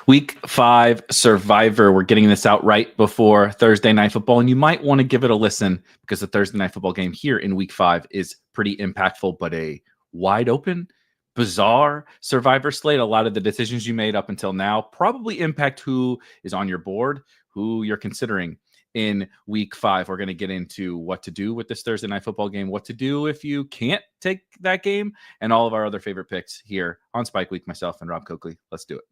Week 5 Survivor. We're getting this out right before Thursday Night Football, and you might want to give it a listen because the Thursday Night Football game here in Week 5 is pretty impactful, but a wide open, bizarre Survivor slate. A lot of the decisions you made up until now probably impact who is on your board, who you're considering in Week 5. We're going to get into what to do with this Thursday Night Football game, what to do if you can't take that game, and all of our other favorite picks here on Spike Week. Myself and Rob Coakley. Let's do it.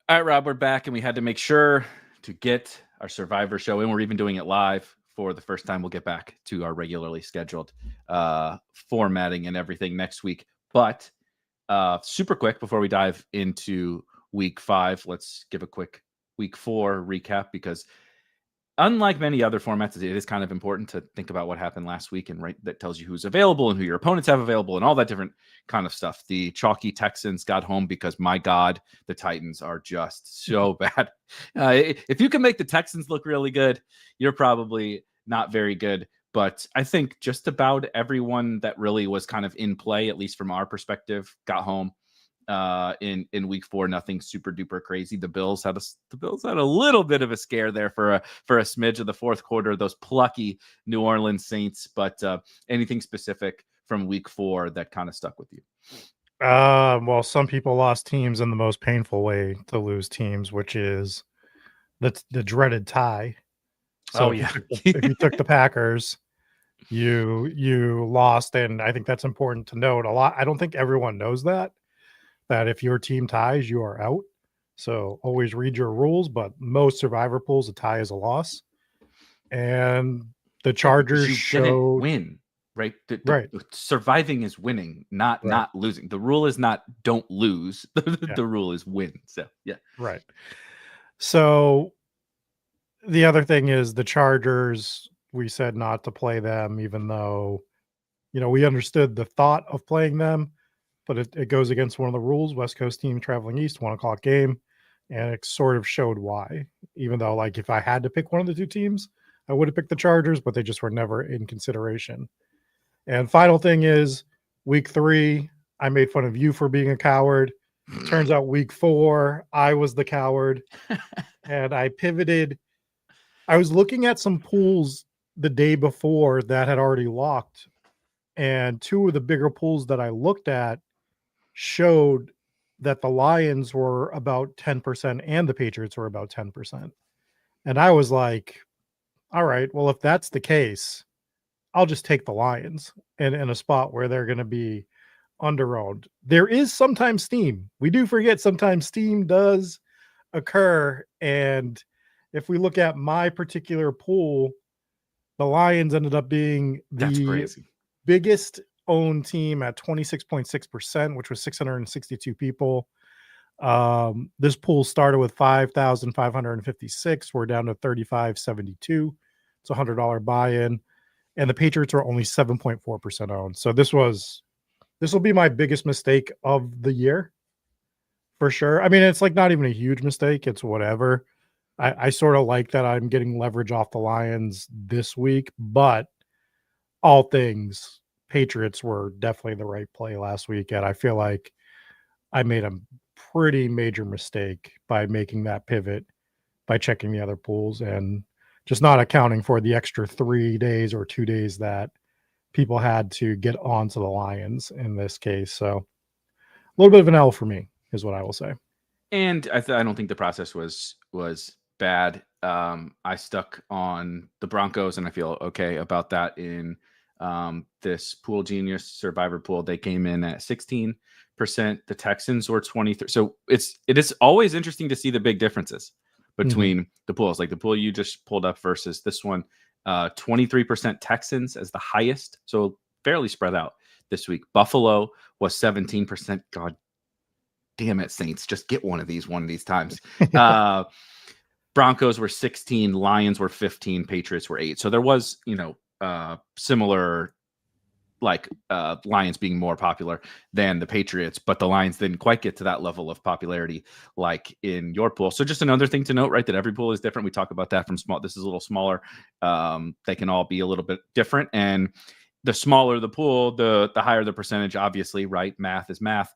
All right, Rob, we're back, and we had to make sure to get our Survivor show in. We're even doing it live for the first time. We'll get back to our regularly scheduled formatting and everything next week. But super quick before we dive into Week 5, let's give a quick Week 4 recap, because unlike many other formats, it is kind of important to think about what happened last week, and right, that tells you who's available and who your opponents have available and all that different kind of stuff. The chalky Texans got home because, my God, the Titans are just so bad. If you can make the Texans look really good, you're probably not very good. But I think just about everyone that really was kind of in play, at least from our perspective, got home in Week 4. Nothing super duper crazy. The Bills had a little bit of a scare there for a smidge of the fourth quarter, those plucky New Orleans Saints. But anything specific from Week 4 that kind of stuck with you? Well, some people lost teams in the most painful way to lose teams, which is the dreaded tie. So if you took the Packers, you lost, and I think that's important to note. I don't think everyone knows that if your team ties, you are out. So always read your rules, but most Survivor pools, a tie is a loss. And the Chargers didn't win, right? Right. Surviving is winning, not losing. The rule is not don't lose. The rule is win. So yeah. Right. So the other thing is the Chargers, we said not to play them, even though, we understood the thought of playing them, but it goes against one of the rules. West Coast team traveling east, 1:00 game. And it sort of showed why, even though, like, if I had to pick one of the two teams, I would have picked the Chargers, but they just were never in consideration. And final thing is Week 3, I made fun of you for being a coward. Turns out Week 4, I was the coward and I pivoted. I was looking at some pools the day before that had already locked, and two of the bigger pools that I looked at showed that the Lions were about 10% and the Patriots were about 10%. And I was like, all right, well, if that's the case, I'll just take the Lions in a spot where they're going to be under-owned. There is sometimes steam. We do forget sometimes steam does occur. And if we look at my particular pool, the Lions ended up being the biggest owned team at 26.6%, which was 662 people. This pool started with 5,556. We're down to 3,572. It's a $100 buy-in, and the Patriots are only 7.4% owned. So this will be my biggest mistake of the year for sure. I mean, it's like not even a huge mistake. It's whatever. I sort of like that I'm getting leverage off the Lions this week, but all things, Patriots were definitely the right play last week, and I feel like I made a pretty major mistake by making that pivot, by checking the other pools and just not accounting for the extra 3 days or 2 days that people had to get onto the Lions in this case. So a little bit of an L for me is what I will say. And I don't think the process was bad. I stuck on the Broncos, and I feel okay about that in this Pool Genius Survivor pool. They came in at 16%. The Texans were 23%. So it is always interesting to see the big differences between the pools, like the pool you just pulled up versus this one. 23% Texans as the highest, so fairly spread out this week. Buffalo was 17%. God damn it, Saints, just get one of these times. Broncos were 16, Lions were 15, Patriots were 8. So there was, similar like Lions being more popular than the Patriots, but the Lions didn't quite get to that level of popularity like in your pool. So just another thing to note, right, that every pool is different. We talk about that from small. This is a little smaller. They can all be a little bit different. And the smaller the pool, the higher the percentage, obviously, right? Math is math.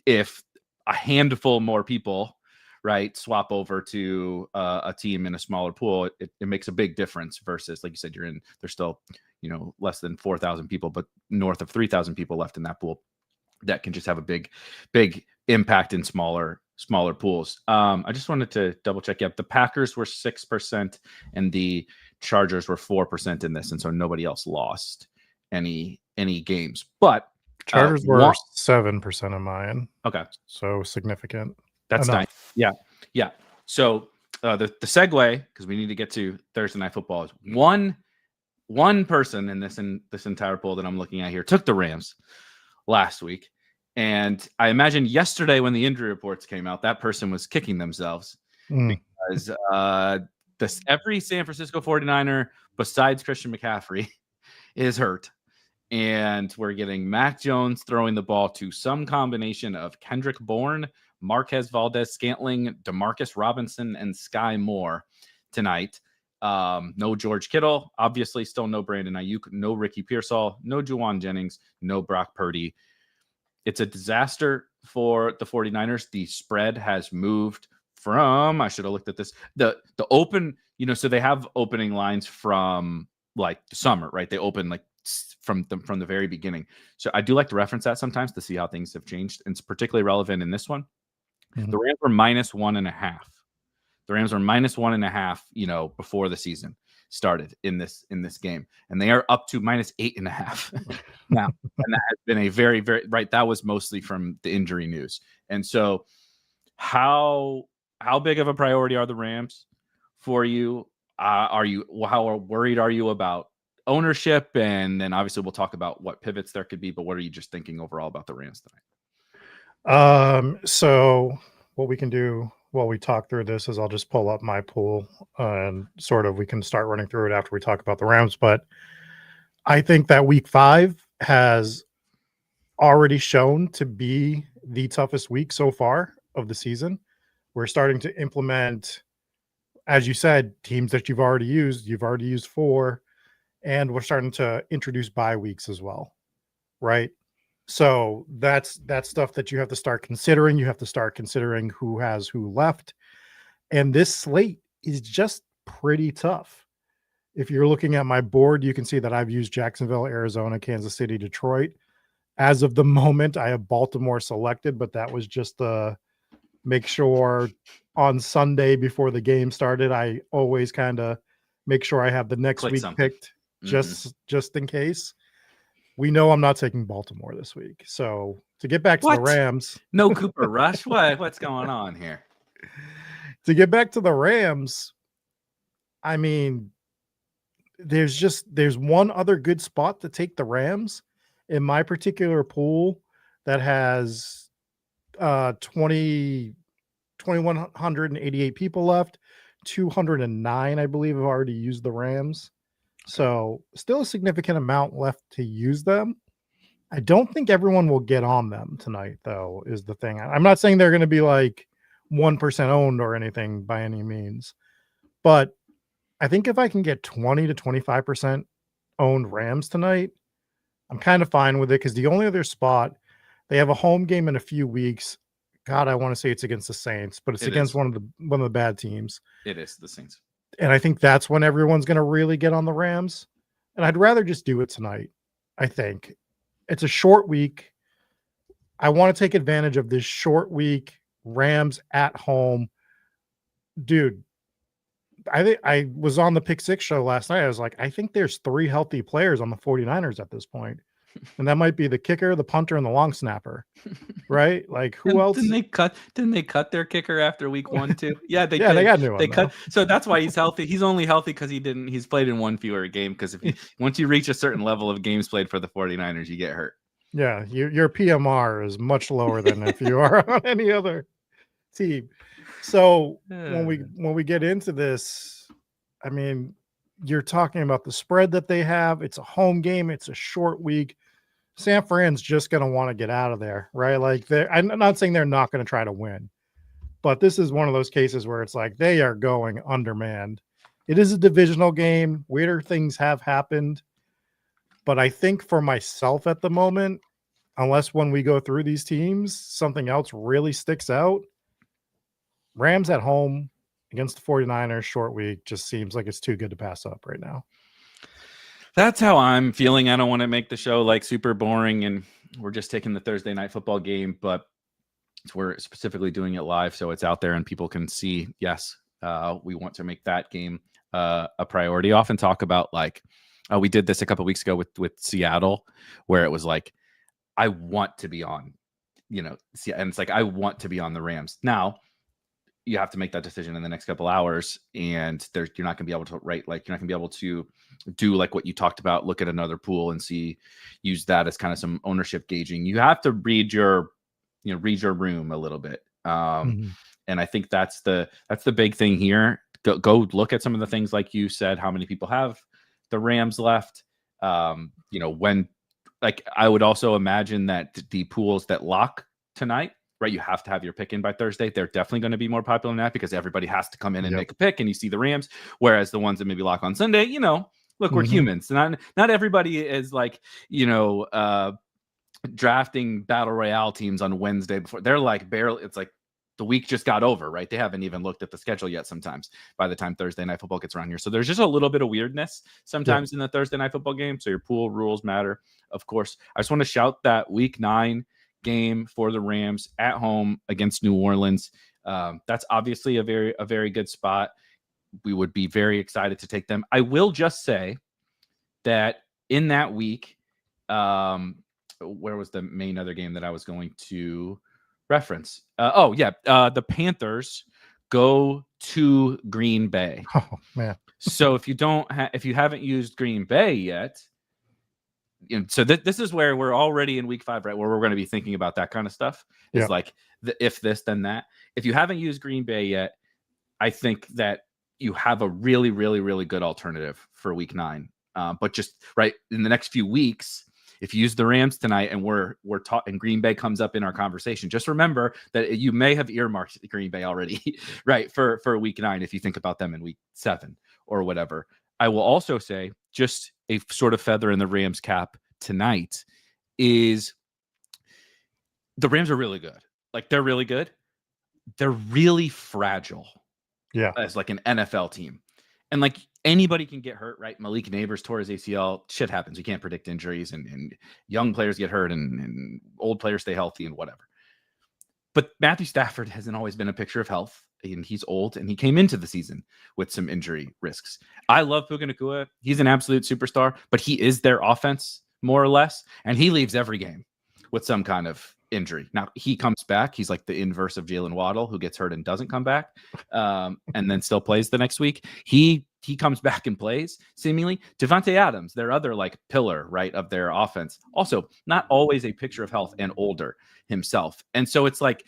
If a handful more people, right, swap over to a team in a smaller pool, it makes a big difference versus, like you said, there's still, less than 4,000 people, but north of 3,000 people left in that pool. That can just have a big impact in smaller pools. I just wanted to double check. Yeah, the Packers were 6% and the Chargers were 4% in this, and so nobody else lost any games. But Chargers were 7% of mine. Okay, so significant. That's enough. Nice. Yeah. So the segue, because we need to get to Thursday Night Football, is one person in this entire poll that I'm looking at here took the Rams last week. And I imagine yesterday when the injury reports came out, that person was kicking themselves because every San Francisco 49er besides Christian McCaffrey is hurt. And we're getting Mac Jones throwing the ball to some combination of Kendrick Bourne, Marquez Valdez-Scantling, Demarcus Robinson, and Sky Moore tonight. No George Kittle, obviously still no Brandon Ayuk, no Ricky Pearsall, no Juwan Jennings, no Brock Purdy. It's a disaster for the 49ers. The spread has moved from, I should have looked at this, the open, so they have opening lines from like the summer, right? They open like from the very beginning. So I do like to reference that sometimes to see how things have changed. And it's particularly relevant in this one. Mm-hmm. The Rams were -1.5. The Rams were -1.5, before the season started in this game, and they are up to -8.5 now. And that has been a very, very right. That was mostly from the injury news. And so, how big of a priority are the Rams for you? How worried are you about ownership? And then obviously we'll talk about what pivots there could be. But what are you just thinking overall about the Rams tonight? So what we can do while we talk through this is I'll just pull up my pool and sort of we can start running through it after we talk about the Rams. But I think that week 5 has already shown to be the toughest week so far of the season. We're starting to implement, as you said, teams that you've already used 4, and we're starting to introduce bye weeks as well, right? So that's stuff that you have to start considering. You have to start considering who has who left. And this slate is just pretty tough. If you're looking at my board, you can see that I've used Jacksonville, Arizona, Kansas City, Detroit. As of the moment, I have Baltimore selected, but that was just to make sure on Sunday before the game started, I always kind of make sure I have the next week picked just in case. We know I'm not taking Baltimore this week. So to get back to the Rams. No Cooper Rush? What's going on here? To get back to the Rams, I mean, there's one other good spot to take the Rams in my particular pool that has 2,188 people left. 209, I believe, have already used the Rams. So still a significant amount left to use them. I don't think everyone will get on them tonight, though, is the thing. I'm not saying they're going to be like 1% owned or anything by any means. But I think if I can get 20 to 25% owned Rams tonight, I'm kind of fine with it because the only other spot, they have a home game in a few weeks. God, I want to say it's against the Saints, but it's against one of the bad teams. It is the Saints. And I think that's when everyone's going to really get on the Rams. And I'd rather just do it tonight. I think it's a short week. I want to take advantage of this short week. Rams at home. Dude, I think I was on the Pick 6 show last night. I was like, I think there's 3 healthy players on the 49ers at this point. And that might be the kicker, the punter, and the long snapper. Right? Like who else? Didn't they cut their kicker after week 1 too? Yeah, they got a new one. They cut. So that's why he's healthy. He's only healthy because he's played in one fewer game. Because once you reach a certain level of games played for the 49ers, you get hurt. Yeah, your PMR is much lower than if you are on any other team. So when we get into this, I mean, you're talking about the spread that they have. It's a home game. It's a short week. San Fran's just going to want to get out of there, right? Like, I'm not saying they're not going to try to win, but this is one of those cases where it's like they are going undermanned. It is a divisional game. Weirder things have happened. But I think for myself at the moment, unless when we go through these teams, something else really sticks out, Rams at home against the 49ers short week just seems like it's too good to pass up right now. That's how I'm feeling. I don't want to make the show like super boring and we're just taking the Thursday night football game, but we're specifically doing it live so it's out there and people can see, yes, we want to make that game a priority. I often talk about like, we did this a couple of weeks ago with Seattle, where it was like, I want to be on, and it's like, I want to be on the Rams. Now, you have to make that decision in the next couple hours, and you're not going to be able to you're not going to be able to do like what you talked about, look at another pool and use that as kind of some ownership gauging. You have to read your room a little bit. And I think that's the big thing here. Go look at some of the things like you said, how many people have the Rams left. When, like, I would also imagine that the pools that lock tonight, right, you have to have your pick in by Thursday. They're definitely going to be more popular than that because everybody has to come in and make a pick, and you see the Rams. Whereas the ones that maybe lock on Sunday, look, we're humans. Not everybody is like, drafting battle royale teams on Wednesday before. They're like barely, it's like the week just got over, right? They haven't even looked at the schedule yet sometimes by the time Thursday night football gets around here. So there's just a little bit of weirdness sometimes in the Thursday night football game. So your pool rules matter, of course. I just want to shout that week 9 game for the Rams at home against New Orleans. That's obviously a very good spot. We would be very excited to take them. I will just say that in that week, where was the main other game that I was going to reference? The Panthers go to Green Bay. Oh man! So if you haven't used Green Bay yet, so this is where we're already in week 5, right? Where we're going to be thinking about that kind of stuff. It's like if this, then that. If you haven't used Green Bay yet, I think that you have a really, really, really good alternative for week 9. But just right in the next few weeks, if you use the Rams tonight and we're taught and Green Bay comes up in our conversation, just remember that you may have earmarked Green Bay already, right, for week 9 if you think about them in week 7 or whatever. I will also say, just a sort of feather in the Rams cap tonight, is the Rams are really good. Like, they're really good. They're really fragile. Yeah. As like an NFL team. And like anybody can get hurt, right? Malik Neighbors tore his ACL. Shit happens. You can't predict injuries, and young players get hurt and old players stay healthy and whatever. But Matthew Stafford hasn't always been a picture of health, and he's old, and he came into the season with some injury risks. I love Puka Nacua. He's an absolute superstar, but he is their offense more or less, and he leaves every game with some kind of injury. Now he comes back. He's like the inverse of Jalen Waddle, who gets hurt and doesn't come back, and then still plays the next week. He comes back and plays seemingly. Devontae Adams, their other like pillar, right, of their offense, also not always a picture of health and older himself. And so it's like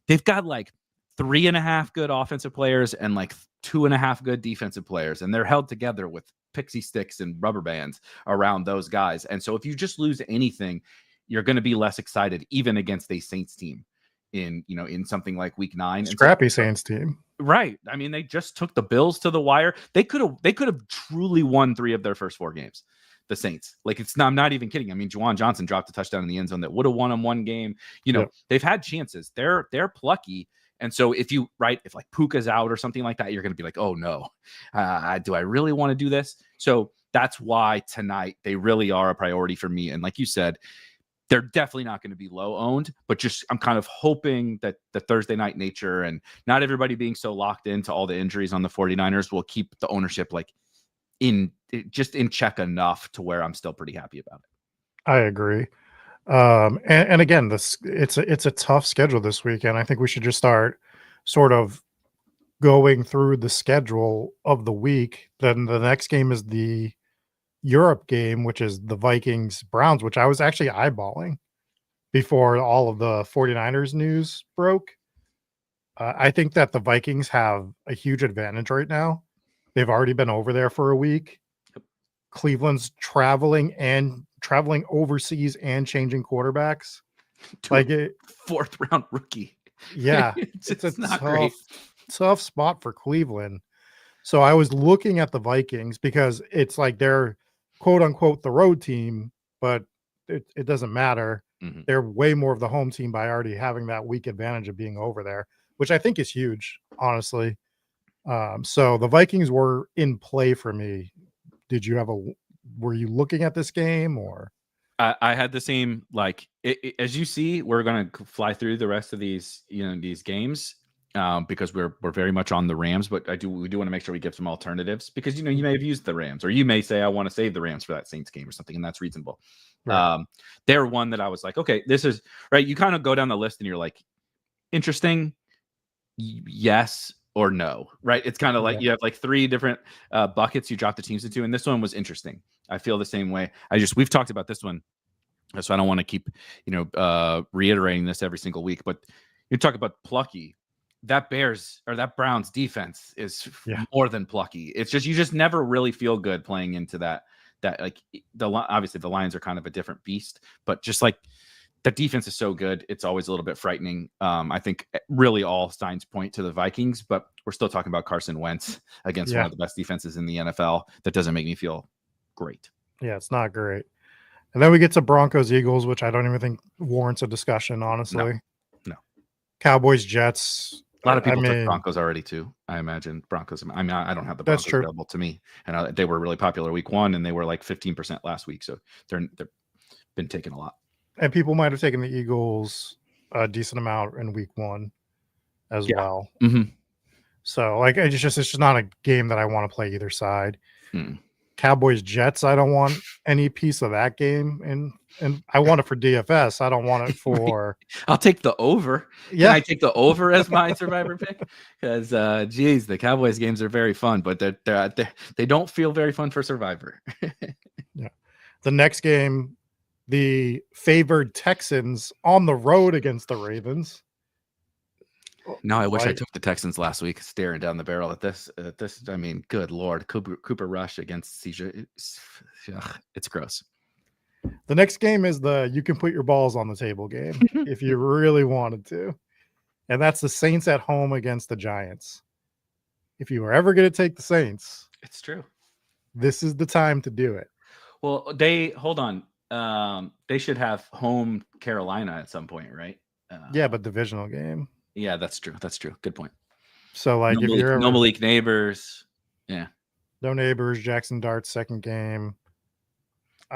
they've got like 3.5 good offensive players and like 2.5 good defensive players, and they're held together with pixie sticks and rubber bands around those guys. And so if you just lose anything, you're going to be less excited, even against a Saints team in something like week 9. Scrappy Saints team. Right. I mean, they just took the Bills to the wire. They could have truly won 3 of their first 4 games. The Saints. Like, I'm not even kidding. I mean, Juwan Johnson dropped a touchdown in the end zone that would have won them 1 game. They've had chances. They're plucky. And so if like Puka's out or something like that, you're going to be like, oh no, do I really want to do this? So that's why tonight they really are a priority for me. And like you said, they're definitely not going to be low owned, but just I'm kind of hoping that the Thursday night nature and not everybody being so locked into all the injuries on the 49ers will keep the ownership like in check enough to where I'm still pretty happy about it. I agree. And again, it's a tough schedule this weekend. I think we should just start sort of going through the schedule of the week. Then the next game is the Europe game, which is the Vikings Browns, which I was actually eyeballing before all of the 49ers news broke. I think that the Vikings have a huge advantage right now. They've already been over there for a week. Cleveland's traveling and traveling overseas and changing quarterbacks. To Like a fourth round rookie. Yeah, it's a not great. tough spot for Cleveland. So I was looking at the Vikings because it's like they're quote unquote the road team, but it doesn't matter. Mm-hmm. They're way more of the home team by already having that weak advantage of being over there, which I think is huge, honestly. So the Vikings were in play for me. Were you looking at this game or? I had the same, like, as you see, we're going to fly through the rest of these, these games because we're very much on the Rams, but we do want to make sure we give some alternatives because, you may have used the Rams, or you may say, I want to save the Rams for that Saints game or something, and that's reasonable. Right. They're one that I was like, okay, this is right. You kind of go down the list and you're like, interesting. Yes or no, right? It's kind of like you have like three different buckets you drop the teams into, and this one was interesting. I feel the same way. We've talked about this one, so I don't want to keep reiterating this every single week. But you talk about plucky. That Browns defense is more than plucky. It's just you just never really feel good playing into that. That like obviously the Lions are kind of a different beast, but just like the defense is so good, it's always a little bit frightening. I think really all signs point to the Vikings, but we're still talking about Carson Wentz against one of the best defenses in the NFL. That doesn't make me feel great. Yeah, it's not great. And then we get to Broncos Eagles, which I don't even think warrants a discussion, honestly. No. Cowboys Jets. A lot of people took Broncos already too. I imagine Broncos. I mean, I don't have the Broncos available to me, and they were really popular week 1, and they were like 15% last week, so they've been taken a lot. And people might have taken the Eagles a decent amount in week 1 as well. Mm-hmm. So like it's just not a game that I want to play either side. Mm. Cowboys Jets, I don't want any piece of that game, and I want it for DFS. I don't want it for. I'll take the over. Yeah, Can I take the over as my survivor pick? Because the Cowboys games are very fun, but they don't feel very fun for survivor. Yeah, the next game, the favored Texans on the road against the Ravens. No, I wish I took the Texans last week, staring down the barrel at this. I mean, good Lord, Cooper Rush against CJ. It's gross. The next game is you can put your balls on the table game if you really wanted to. And that's the Saints at home against the Giants. If you were ever going to take the Saints, it's true. This is the time to do it. Well, hold on. They should have home Carolina at some point, right? Yeah, but divisional game. Yeah, that's true. Good point. So, like, if you're no Malik Neighbors, no Neighbors, Jackson Dart's second game.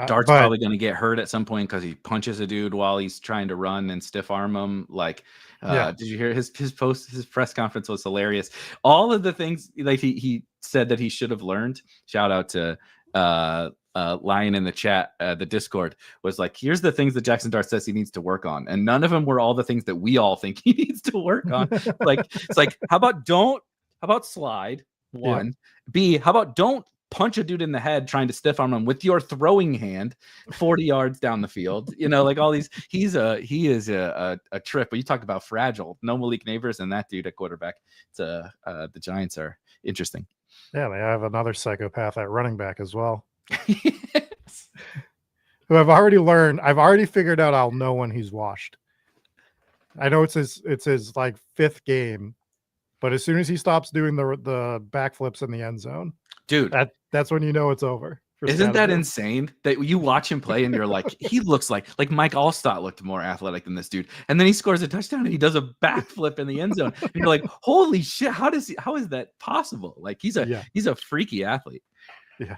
Dart's probably going to get hurt at some point because he punches a dude while he's trying to run and stiff arm him. Like, did you hear his press conference was hilarious. All of the things like he said that he should have learned. Shout out to Lion in the chat, the Discord, was like, here's the things that Jackson Dart says he needs to work on, and none of them were all the things that we all think he needs to work on. It's like how about slide one, B, how about don't punch a dude in the head trying to stiff arm him with your throwing hand 40 yards down the field, like all these. He is a trip. But you talk about fragile. No Malik Neighbors and that dude at quarterback. The Giants are interesting. Yeah, they have another psychopath at running back as well. Who I've already figured out I'll know when he's washed. I know it's his like 5th game, but as soon as he stops doing the backflips in the end zone, dude, that's when you know it's over. Isn't that insane that you watch him play and you're like, he looks like Mike Allstott looked more athletic than this dude, and then he scores a touchdown and he does a backflip in the end zone, and you're like, holy shit, how is that possible? Like he's a freaky athlete. Yeah.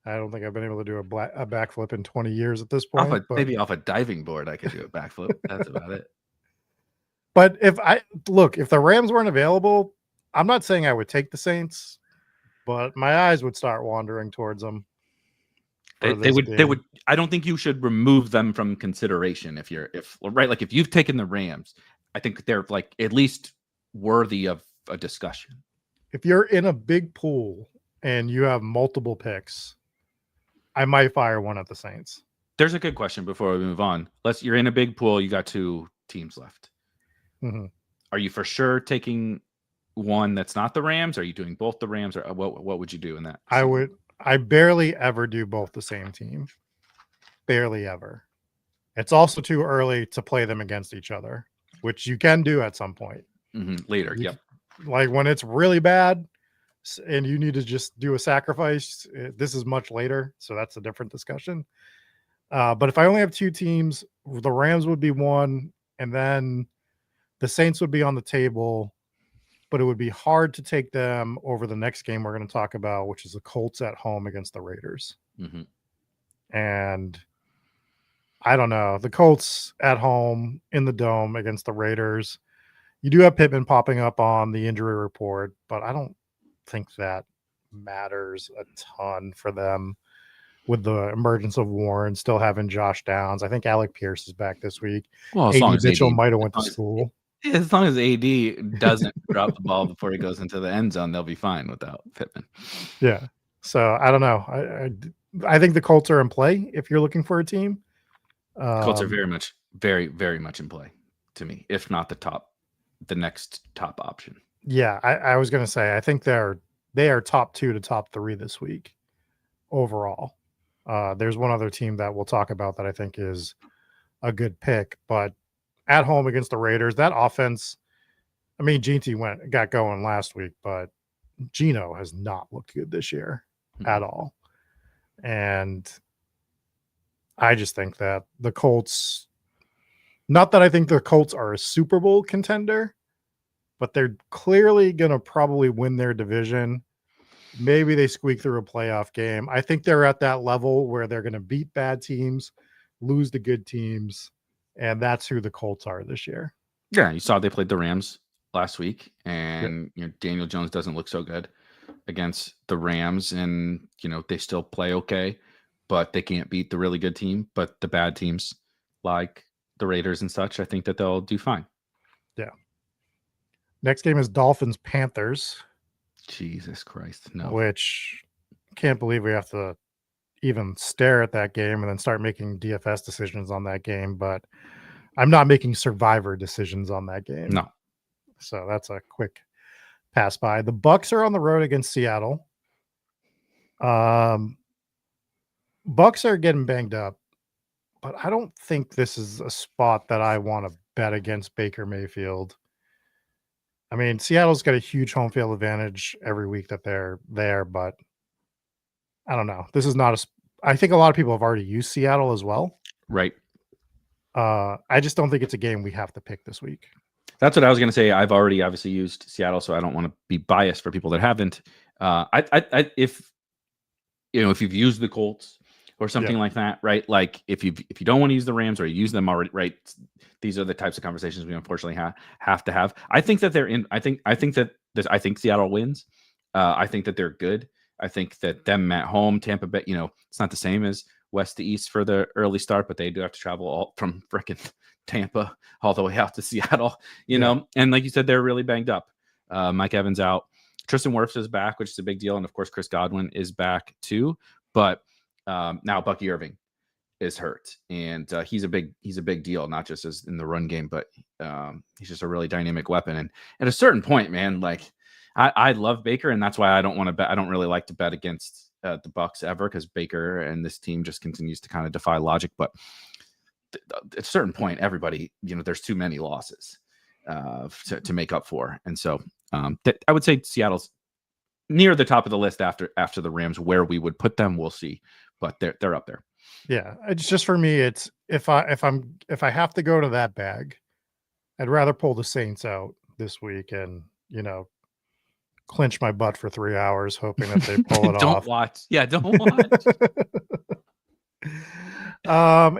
I don't think I've been able to do a backflip in 20 years at this point. Maybe off a diving board, I could do a backflip. That's about it. But if the Rams weren't available, I'm not saying I would take the Saints, but my eyes would start wandering towards them. They would. I don't think you should remove them from consideration if you've taken the Rams, I think they're like at least worthy of a discussion. If you're in a big pool and you have multiple picks, I might fire one at the Saints. There's a good question before we move on. You're in a big pool. You got 2 teams left. Mm-hmm. Are you for sure taking one that's not the Rams? Are you doing both the Rams, or what would you do in that? I barely ever do both the same team. barely ever. It's also too early to play them against each other, which you can do at some point. Later. You Yep. Like when it's really bad and you need to just do a sacrifice, this is much later. So that's a different discussion. But if I only have two teams, the Rams would be one, and then the Saints would be on the table, but it would be hard to take them over the next game we're going to talk about, which is the Colts at home against the Raiders. And I don't know. The Colts at home in the Dome against the Raiders. You do have Pittman popping up on the injury report, but I don't think that matters a ton for them with the emergence of Warren, still having Josh Downs. I think Alec Pierce is back this week. Well, as AD long as Mitchell AD might have went to school. As long as AD doesn't drop the ball before he goes into the end zone, they'll be fine without Pittman. Yeah. So I don't know. I think the Colts are in play if you're looking for a team. Colts are very, very much in play to me, if not the next top option. Yeah, I was going to say, I think they are top 2 to top 3 this week overall. There's one other team that we'll talk about that I think is a good pick, but at home against the Raiders, that offense, I mean, GT got going last week, but Geno has not looked good this year at all. And I just think that the Colts, not that I think the Colts are a Super Bowl contender, but they're clearly going to probably win their division. Maybe they squeak through a playoff game. I think they're at that level where they're going to beat bad teams, lose to good teams, and that's who the Colts are this year. Yeah, you saw they played the Rams last week, and Daniel Jones doesn't look so good against the Rams, and they still play okay, but they can't beat the really good team. But the bad teams like the Raiders and such, I think that they'll do fine. Yeah. Next game is Dolphins-Panthers. Jesus Christ, no. Which can't believe we have to even stare at that game and then start making DFS decisions on that game. But I'm not making survivor decisions on that game. No. So that's a quick pass by. The Bucs are on the road against Seattle. Bucs are getting banged up, but I don't think this is a spot that I want to bet against Baker Mayfield. I mean, Seattle's got a huge home field advantage every week that they're there, but I don't know. This is not I think a lot of people have already used Seattle as well. Right. I just don't think it's a game we have to pick this week. That's what I was going to say. I've already obviously used Seattle, so I don't want to be biased for people that haven't. If you've used the Colts or something like that, right? Like if you don't want to use the Rams or you use them already, right? These are the types of conversations we unfortunately have to have. I think that they're in. I think Seattle wins. I think that they're good. I think that them at home, Tampa Bay. It's not the same as west to east for the early start, but they do have to travel all from frickin' Tampa all the way out to Seattle. You know, and like you said, they're really banged up. Mike Evans out. Tristan Wirfs is back, which is a big deal, and of course Chris Godwin is back too. But now Bucky Irving is hurt, and he's a big deal, not just as in the run game, but he's just a really dynamic weapon. And at a certain point, man, like I love Baker, and that's why I don't want to bet. I don't really like to bet against the Bucs ever, because Baker and this team just continues to kind of defy logic. But at a certain point, everybody, there's too many losses to make up for, and so I would say Seattle's near the top of the list after the Rams. Where we would put them, we'll see, but they're up there. Yeah, it's just for me. It's if I have to go to that bag, I'd rather pull the Saints out this week and clinch my butt for 3 hours, hoping that they pull it don't off. Watch. Yeah, don't watch.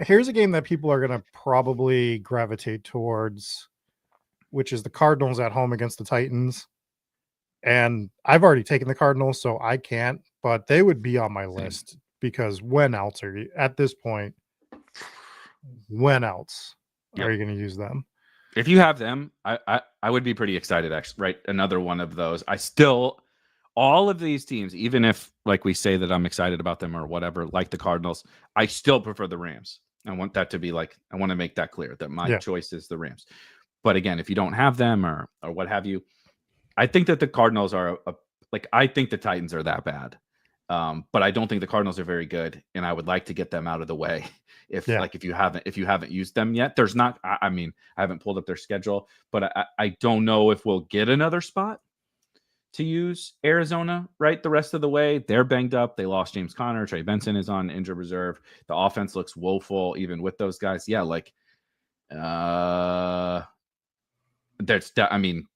Here's a game that people are going to probably gravitate towards, which is the Cardinals at home against the Titans. And I've already taken the Cardinals, so I can't, but they would be on my list, because when else are you at this point? When else are you going to use them? If you have them, I would be pretty excited, actually, right? Another one of those. All of these teams, even if like we say that I'm excited about them or whatever, like the Cardinals, I still prefer the Rams. I want that to be I want to make that clear that my choice is the Rams. But again, if you don't have them or what have you, I think that the Cardinals are I think the Titans are that bad. But I don't think the Cardinals are very good, and I would like to get them out of the way. If you haven't used them yet, there's not. I mean, I haven't pulled up their schedule, but I don't know if we'll get another spot to use Arizona right the rest of the way. They're banged up. They lost James Conner. Trey Benson is on injured reserve. The offense looks woeful even with those guys. Yeah, like I mean,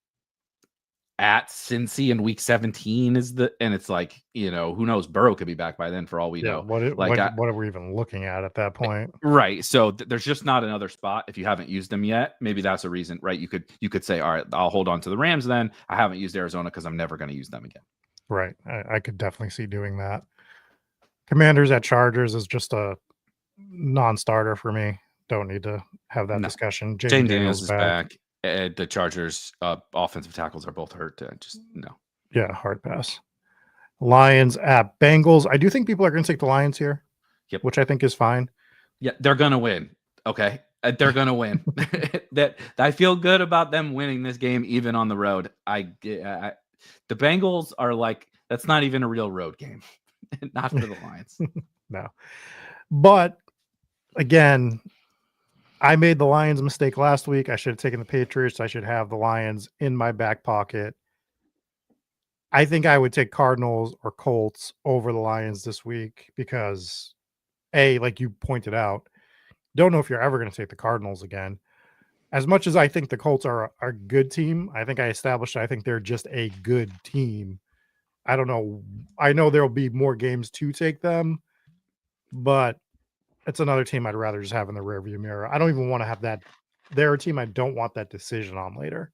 at Cincy in week 17 and it's like, who knows? Burrow could be back by then for all we know. What are we even looking at that point? Right. So there's just not another spot if you haven't used them yet. Maybe that's a reason, right? You could say, all right, I'll hold on to the Rams then. I haven't used Arizona because I'm never going to use them again. Right. I could definitely see doing that. Commanders at Chargers is just a non-starter for me. Don't need to have that discussion. Jaden Daniels is back. The Chargers offensive tackles are both hurt. Just no. Yeah, hard pass. Lions at Bengals. I do think people are going to take the Lions here. Yep. Which I think is fine. Yeah, they're going to win. Okay. They're going to win. That I feel good about them winning this game even on the road. The Bengals are like, that's not even a real road game. Not for the Lions. No. But again, I made the Lions mistake last week. I should have taken the Patriots. I should have the Lions in my back pocket. I think I would take Cardinals or Colts over the Lions this week because, like you pointed out, don't know if you're ever going to take the Cardinals again. As much as I think the Colts are a good team, I think I established I think they're just a good team. I don't know. I know there'll be more games to take them, but it's another team I'd rather just have in the rearview mirror. I don't even want to have that. They're a team I don't want that decision on later.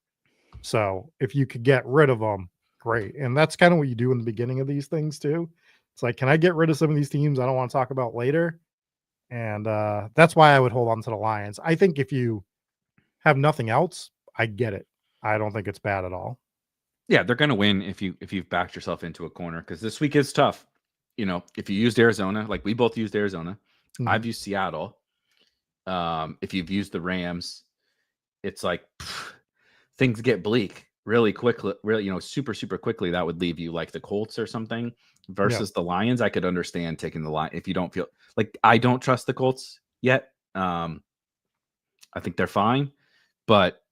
So if you could get rid of them, great. And that's kind of what you do in the beginning of these things too. It's like, can I get rid of some of these teams I don't want to talk about later? And that's why I would hold on to the Lions. I think if you have nothing else, I get it. I don't think it's bad at all. Yeah, they're going to win if you've backed yourself into a corner because this week is tough. If you used Arizona, like we both used Arizona, I've used Seattle. If you've used the Rams, it's like things get bleak really quickly, really, super, super quickly. That would leave you like the Colts or something versus the Lions. I could understand taking the line if you don't feel like I don't trust the Colts yet. I think they're fine, but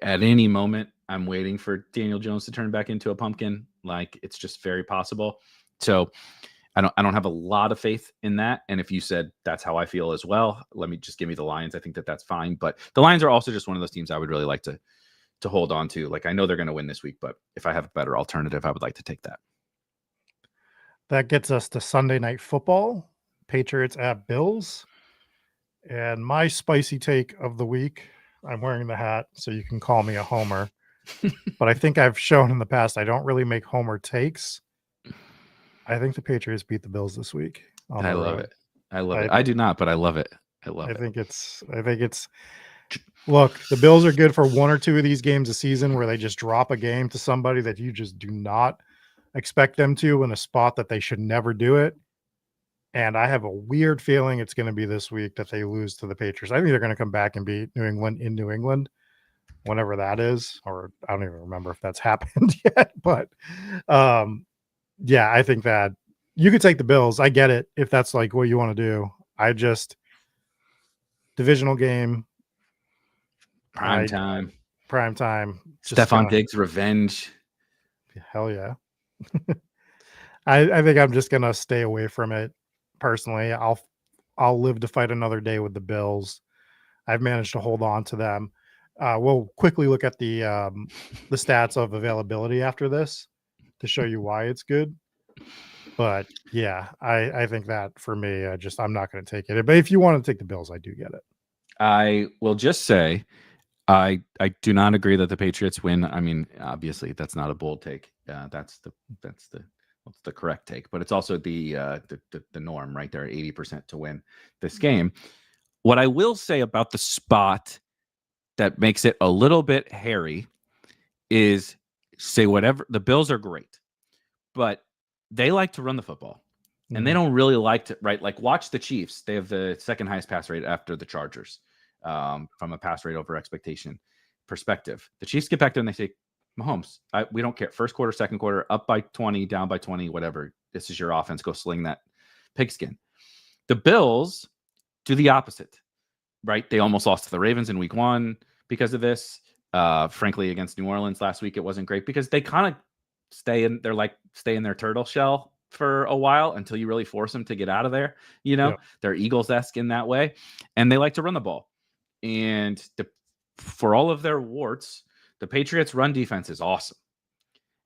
at any moment, I'm waiting for Daniel Jones to turn back into a pumpkin. Like it's just very possible. So I don't have a lot of faith in that. And if you said that's how I feel as well, give me the Lions. I think that's fine. But the Lions are also just one of those teams I would really like to hold on to. Like I know they're going to win this week, but if I have a better alternative, I would like to take that. That gets us to Sunday Night Football. Patriots at Bills. And my spicy take of the week, I'm wearing the hat, so you can call me a homer. But I think I've shown in the past I don't really make homer takes. I think the Patriots beat the Bills this week. I love it. I love it. I do not, but I love it. I think it's look, the Bills are good for one or two of these games a season where they just drop a game to somebody that you just do not expect them to in a spot that they should never do it. And I have a weird feeling it's going to be this week that they lose to the Patriots. I think they're going to come back and beat New England in New England, whenever that is, or I don't even remember if that's happened yet. But yeah, I think that you could take the Bills. I get it if that's like what you want to do. Divisional game. Prime time. Stephon Diggs revenge. Hell yeah. I think I'm just going to stay away from it. Personally, I'll live to fight another day with the Bills. I've managed to hold on to them. We'll quickly look at the stats of availability after this to show you why it's good. But yeah, I think that for me, I'm not going to take it. But if you want to take the Bills, I do get it. I will just say, I do not agree that the Patriots win. I mean, obviously, that's not a bold take. That's the correct take, but it's also the norm, right? They're 80% to win this game. What I will say about the spot that makes it a little bit hairy is say whatever. The Bills are great, but they like to run the football, and they don't really like to, right? Like watch the Chiefs. They have the second highest pass rate after the Chargers from a pass rate over expectation perspective. The Chiefs get back there and they say, Mahomes, we don't care. First quarter, second quarter, up by 20, down by 20, whatever. this is your offense. Go sling that pigskin. The Bills do the opposite, right? They almost lost to the Ravens in week 1 because of this. Frankly, against New Orleans last week, it wasn't great because they kind of stay in their turtle shell for a while until you really force them to get out of there. They're Eagles-esque in that way, and they like to run the ball. And for all of their warts, the Patriots' run defense is awesome.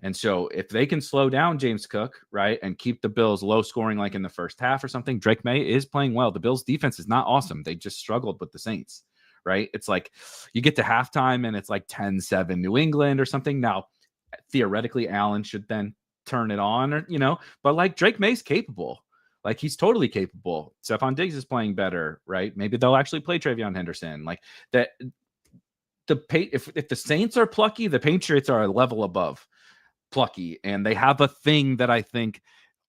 And so if they can slow down James Cook, right, and keep the Bills low scoring like in the first half or something, Drake May is playing well. The Bills' defense is not awesome. They just struggled with the Saints, right? It's like you get to halftime and it's like 10-7 New England or something. Now, theoretically, Allen should then turn it on, or but like Drake May's capable. Like he's totally capable. Stephon Diggs is playing better, right? Maybe they'll actually play Travion Henderson. Like that. If the Saints are plucky, the Patriots are a level above plucky, and they have a thing that I think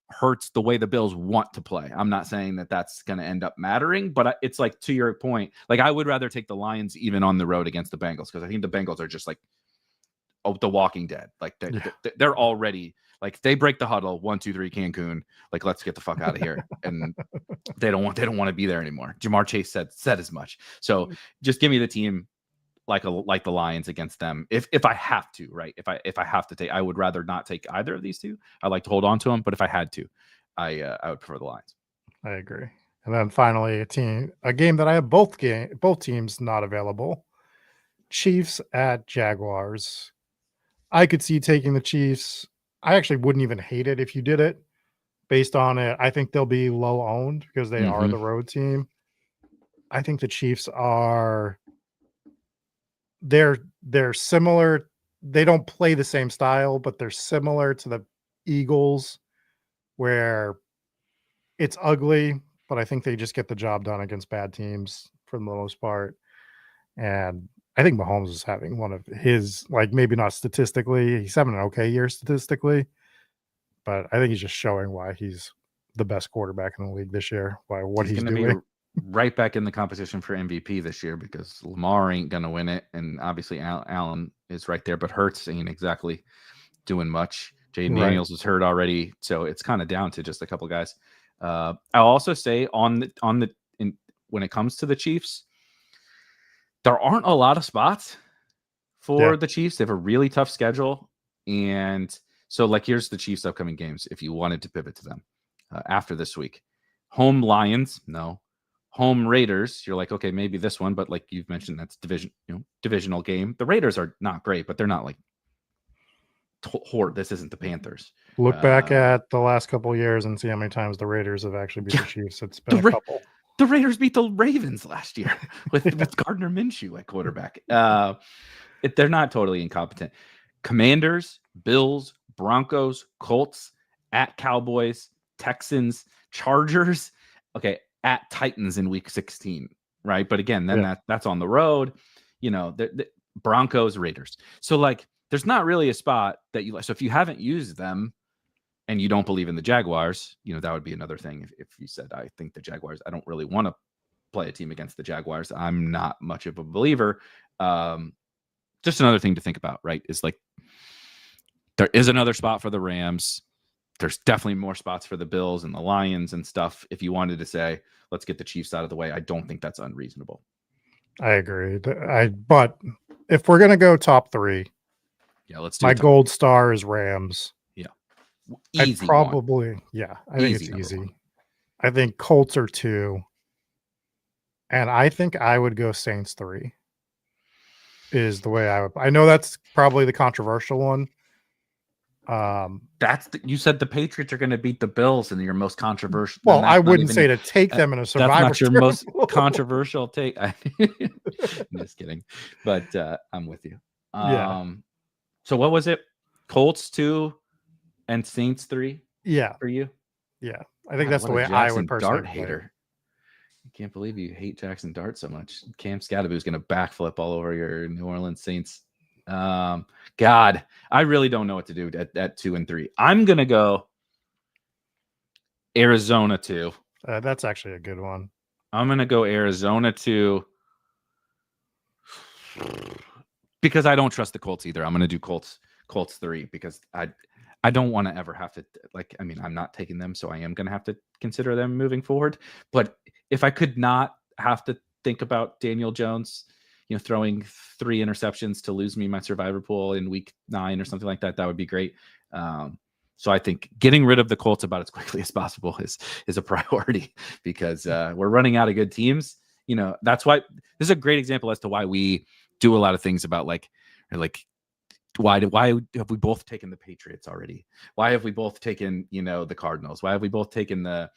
hurts the way the Bills want to play. I'm not saying that that's going to end up mattering, but it's like, to your point, like I would rather take the Lions even on the road against the Bengals, because I think the Bengals are just like the Walking Dead. Like they're already like, they break the huddle 1, 2, 3 Cancun. Like, let's get the fuck out of here. And they don't want to be there anymore. Jamar Chase said as much. So just give me the team like the Lions against them. If I have to, right? If I have to take, I would rather not take either of these two. I like to hold on to them, but if I had to, I would prefer the Lions. I agree. And then finally, a game that I have both teams not available. Chiefs at Jaguars. I could see taking the Chiefs. I actually wouldn't even hate it if you did it based on it. I think they'll be low owned because they are the road team. I think the Chiefs are, they're similar. They don't play the same style, but they're similar to the Eagles, where it's ugly, but I think they just get the job done against bad teams for the most part. And I think Mahomes is having one of his, like, maybe not statistically, he's having an okay year statistically, but I think he's just showing why he's the best quarterback in the league this year, by what he's doing. Be right back in the competition for MVP this year, because Lamar ain't going to win it. And obviously Allen is right there, but Hurts ain't exactly doing much. Jaden Daniels was hurt already. So it's kind of down to just a couple guys. I'll also say when it comes to the Chiefs, there aren't a lot of spots for the Chiefs. They have a really tough schedule. And so, like, here's the Chiefs' upcoming games if you wanted to pivot to them after this week. Home Lions, no. Home Raiders, you're like, okay, maybe this one, but like you've mentioned, that's divisional game. The Raiders are not great, but they're not like this isn't the Panthers. Look back at the last couple of years and see how many times the Raiders have actually beat the Chiefs. It's been a couple. The Raiders beat the Ravens last year with Gardner Minshew at quarterback. They're not totally incompetent. Commanders, Bills, Broncos, Colts, at Cowboys, Texans, Chargers. Okay, at Titans in week 16, right? But again, then that's on the road. The Broncos, Raiders. So like, there's not really a spot that you like. So if you haven't used them and you don't believe in the Jaguars, that would be another thing. If you said, I think the Jaguars, I don't really want to play a team against the Jaguars. I'm not much of a believer. Just another thing to think about, right? Is like, there is another spot for the Rams. There's definitely more spots for the Bills and the Lions and stuff. If you wanted to say, let's get the Chiefs out of the way, I don't think that's unreasonable. I agree. But if we're going to go top 3, let's do my gold star is Rams. Easy. I think it's easy. I think Colts are 2. And I think I would go Saints 3 is the way I would. I know that's probably the controversial one. You said the Patriots are going to beat the Bills, and your most controversial. Well, I wouldn't say to take them in a survivor. That's not your most controversial take. Just kidding, but I'm with you. So what was it? Colts 2 and Saints 3. Yeah, for you. Yeah, I think that's the way I would personally. Dart hater. I can't believe you hate Jackson Dart so much. Cam Scadaboo is going to backflip all over your New Orleans Saints. God, I really don't know what to do at 2 and 3. I'm gonna go Arizona 2. That's actually a good one. I'm gonna go Arizona 2 because I don't trust the Colts either. I'm gonna do Colts 3 because I don't want to ever have to, like, I mean, I'm not taking them, so I am going to have to consider them moving forward. But if I could not have to think about Daniel Jones, throwing 3 interceptions to lose me my survivor pool in week 9 or something like that, that would be great. So I think getting rid of the Colts about as quickly as possible is a priority, because we're running out of good teams. That's why this is a great example as to why we do a lot of things about like why have we both taken the Patriots already? Why have we both taken, the Cardinals? Why have we both taken the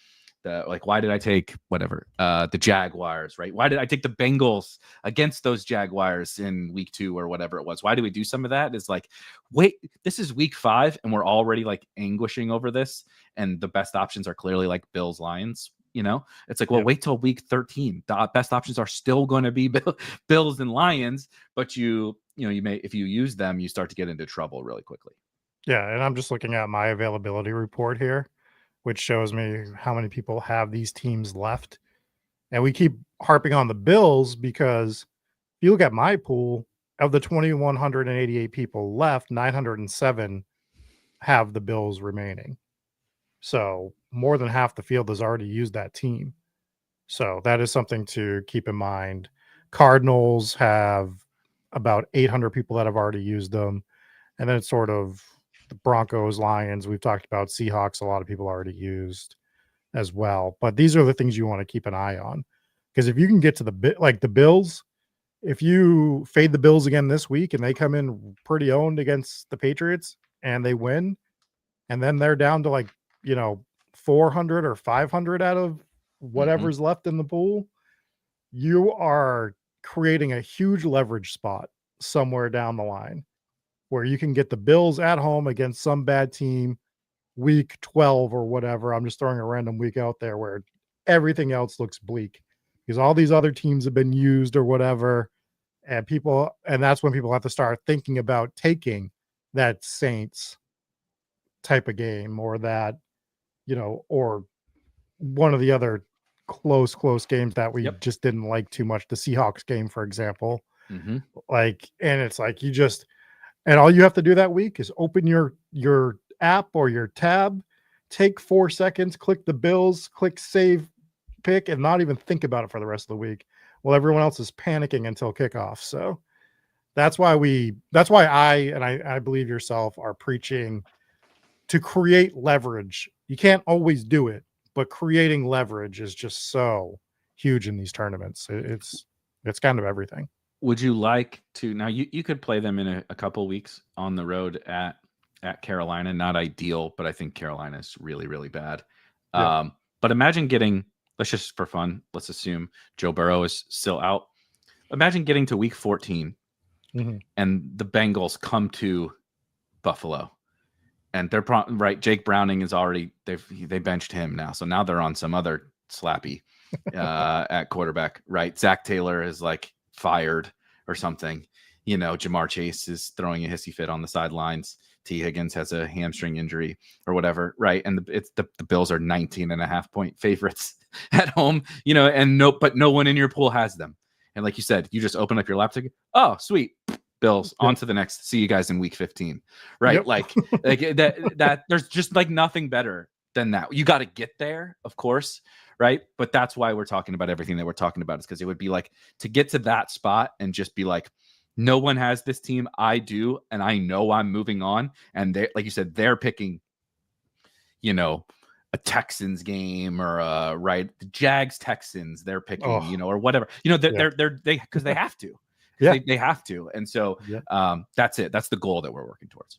why did I take whatever, the Jaguars, right? Why did I take the Bengals against those Jaguars in week 2 or whatever it was? Why do we do some of that? It's like, wait, this is week 5 and we're already like anguishing over this. And the best options are clearly like Bills, Lions. It's like, well, wait till week 13. The best options are still going to be Bills and Lions, but you may, if you use them, you start to get into trouble really quickly. Yeah. And I'm just looking at my availability report here, which shows me how many people have these teams left. And we keep harping on the Bills because if you look at my pool, of the 2,188 people left, 907 have the Bills remaining. So more than half the field has already used that team. So that is something to keep in mind. Cardinals have about 800 people that have already used them. And then it's sort of the Broncos, Lions, we've talked about Seahawks, a lot of people already used as well. But these are the things you want to keep an eye on. Because if you can get to the Bills, if you fade the Bills again this week and they come in pretty owned against the Patriots and they win, and then they're down to 400 or 500 out of whatever's left in the pool, you are creating a huge leverage spot somewhere down the line where you can get the Bills at home against some bad team week 12 or whatever. I'm just throwing a random week out there where everything else looks bleak because all these other teams have been used or whatever. And that's when people have to start thinking about taking that Saints type of game or that, or one of the other close games that we just didn't like too much. The Seahawks game, for example, and it's like and all you have to do that week is open your app or your tab, take 4 seconds, click the Bills, click save pick, and not even think about it for the rest of the week. Well, everyone else is panicking until kickoff. So that's why I believe yourself are preaching to create leverage. You can't always do it, but creating leverage is just so huge in these tournaments. It's kind of everything. Would you like to, now you could play them in a couple weeks on the road at Carolina? Not ideal, but I think Carolina is really, really bad. Yeah. But imagine getting, let's just for fun, let's assume Joe Burrow is still out. Imagine getting to week 14 and the Bengals come to Buffalo and they're right. Jake Browning is already, they benched him now. So now they're on some other slappy at quarterback, right? Zach Taylor is like fired or something. Jamar Chase is throwing a hissy fit on the sidelines. T. Higgins has a hamstring injury or whatever, right? And the Bills are 19.5-point favorites at home, but no one in your pool has them. And like you said, you just open up your laptop. Oh, sweet. Bills on to the next. See you guys in week 15, right? Yep. like that there's just like nothing better than that. You got to get there, of course, right? But that's why we're talking about everything that we're talking about, is because it would be like to get to that spot and just be like, no one has this team. I do, and I know I'm moving on. And they, like you said, they're picking, a Texans game or the Jags Texans. They're picking, or whatever. They're because they have to. Yeah, they have to. And so that's it. That's the goal that we're working towards.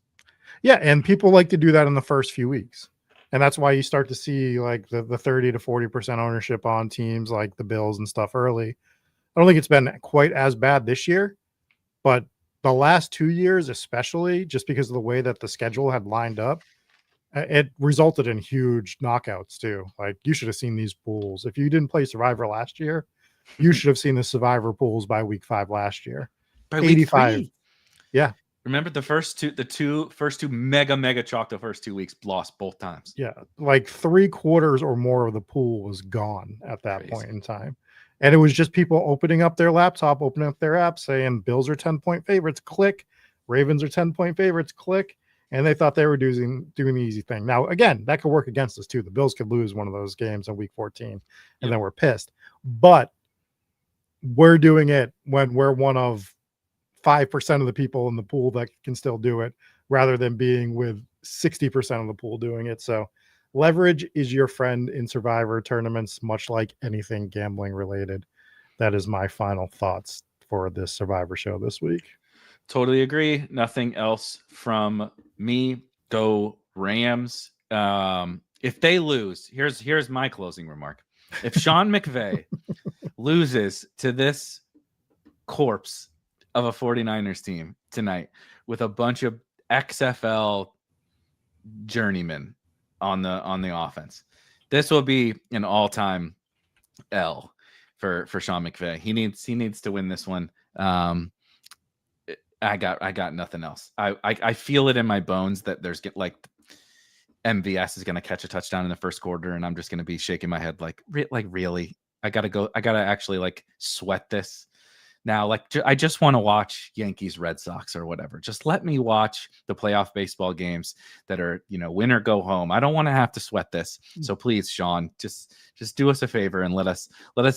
Yeah, and people like to do that in the first few weeks. And that's why you start to see like the 30 to 40% ownership on teams like the Bills and stuff early. I don't think it's been quite as bad this year, but the last 2 years, especially just because of the way that the schedule had lined up, it resulted in huge knockouts too. Like you should have seen these pools. If you didn't play Survivor last year, you should have seen the Survivor pools by week 5 last year. By 85. Week 3. Yeah. Remember the first two mega chalk the first 2 weeks lost both times. Yeah. Like 3/4 or more of the pool was gone at that point in time. And it was just people opening up their laptop, opening up their app saying Bills are 10-point favorites, click. Ravens are 10-point favorites, click. and they thought they were doing the easy thing. Now, again, that could work against us too. The Bills could lose one of those games in week 14, and then we're pissed. But we're doing it when we're one of 5% of the people in the pool that can still do it, rather than being with 60% of the pool doing it. So leverage is your friend in Survivor tournaments, much like anything gambling related. That is my final thoughts for this Survivor show this week. Totally agree. Nothing else from me. Go Rams. If they lose, here's my closing remark. If Sean McVay loses to this corpse of a 49ers team tonight with a bunch of XFL journeymen on the offense, this will be an all-time L for Sean McVay. He needs to win this one. I got nothing else. I feel it in my bones that there's like MVS is going to catch a touchdown in the first quarter, and I'm just going to be shaking my head like really. I gotta actually like sweat this now. Like I just want to watch Yankees Red Sox or whatever. Just let me watch the playoff baseball games that are, win or go home. I don't want to have to sweat this. So please, Sean, just do us a favor and let us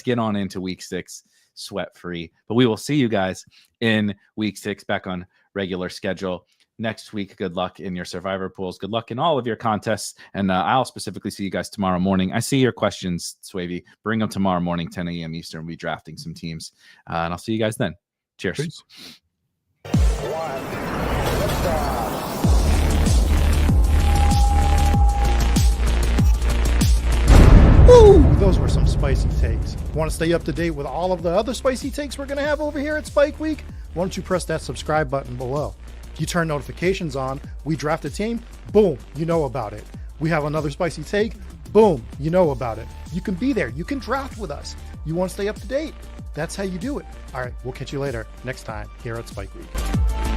get on into week 6 sweat free. But we will see you guys in week 6 back on regular schedule next week. Good luck in your Survivor pools. Good luck in all of your contests. And I'll specifically see you guys tomorrow morning. I see your questions, Swavey. Bring them tomorrow morning, 10 a.m. Eastern. We'll be drafting some teams. And I'll see you guys then. Cheers. Peace. Woo! Those were some spicy takes. Want to stay up to date with all of the other spicy takes we're going to have over here at Spike Week? Why don't you press that subscribe button below? You turn notifications on, we draft a team, boom, you know about it. We have another spicy take, boom, you know about it. You can be there. You can draft with us. You want to stay up to date? That's how you do it. All right, we'll catch you later next time here at Spike Week.